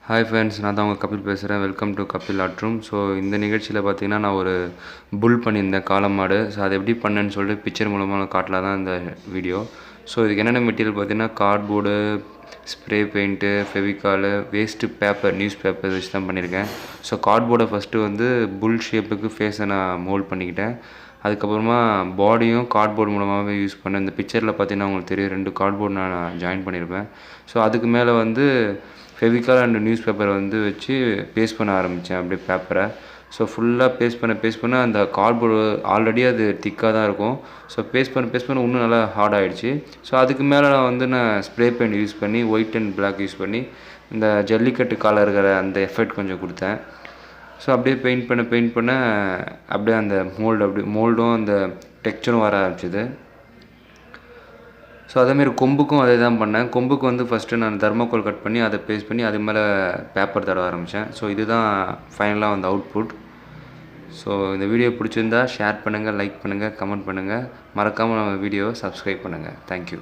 Hi friends, நான் தான் உங்கள் கபில் பேசுகிறேன். Welcome to Kapil art room. So இந்த நிகழ்ச்சியில் பார்த்தீங்கன்னா நான் ஒரு புல் பண்ணியிருந்தேன், காளை மாடு. ஸோ அதை எப்படி பண்ணேன்னு சொல்லிட்டு பிக்சர் மூலமாக நான் காட்டலாம் தான் இந்த வீடியோ. ஸோ இதுக்கு என்னென்ன மெட்டீரியல் பார்த்தீங்கன்னா cardboard, spray paint, Fevicol, waste paper, newspaper வச்சு தான் பண்ணியிருக்கேன். ஸோ கார்ட்போர்டை ஃபஸ்ட்டு வந்து புல் ஷேப்புக்கு ஃபேஸை நான் மோல்ட் பண்ணிக்கிட்டேன். அதுக்கப்புறமா பாடியும் கார்ட்போர்டு மூலமாகவே யூஸ் பண்ணேன். இந்த பிக்சரில் பார்த்தீங்கன்னா உங்களுக்கு தெரியும், 2 கார்ட்போர்டு நான் ஜாயின் பண்ணியிருப்பேன். ஸோ அதுக்கு மேலே வந்து ஃபெவிகால் அண்ட் நியூஸ் பேப்பரை வந்து வச்சு பேஸ்ட் பண்ண ஆரம்பித்தேன் அப்படியே பேப்பரை. ஸோ ஃபுல்லாக பேஸ்ட் பண்ண அந்த கார்ட்போர்டு ஆல்ரெடி அது திக்காக தான் இருக்கும். ஸோ பேஸ்ட் பண்ண இன்னும் நல்லா ஹார்ட் ஆகிடுச்சு. ஸோ அதுக்கு மேலே நான் ஸ்ப்ரே பெயிண்ட் யூஸ் பண்ணி ஒயிட் அண்ட் பிளாக் யூஸ் பண்ணி இந்த ஜல்லிக்கட்டு காலை இருக்கிற அந்த எஃபெக்ட் கொஞ்சம் கொடுத்தேன். ஸோ அப்படியே பெயிண்ட் பண்ண அப்படியே அந்த மோல்டும் அந்த டெக்ஸ்சரும் வர ஆரம்பிச்சிது. ஸோ அதேமாரி கொம்புக்கும் அதே தான் பண்ணேன். கொம்புக்கு வந்து ஃபஸ்ட்டு நான் தர்மாக்கோல் கட் பண்ணி அதை பேஸ்ட் பண்ணி அது மேலே பேப்பர் தடவ ஆரம்பித்தேன். ஸோ இதுதான் ஃபைனலாக வந்து அவுட்புட். ஸோ இந்த வீடியோ பிடிச்சிருந்தா ஷேர் பண்ணுங்கள், லைக் பண்ணுங்கள், கமெண்ட் பண்ணுங்கள். மறக்காமல் நம்ம வீடியோவை சப்ஸ்கிரைப் பண்ணுங்கள். தேங்க்யூ.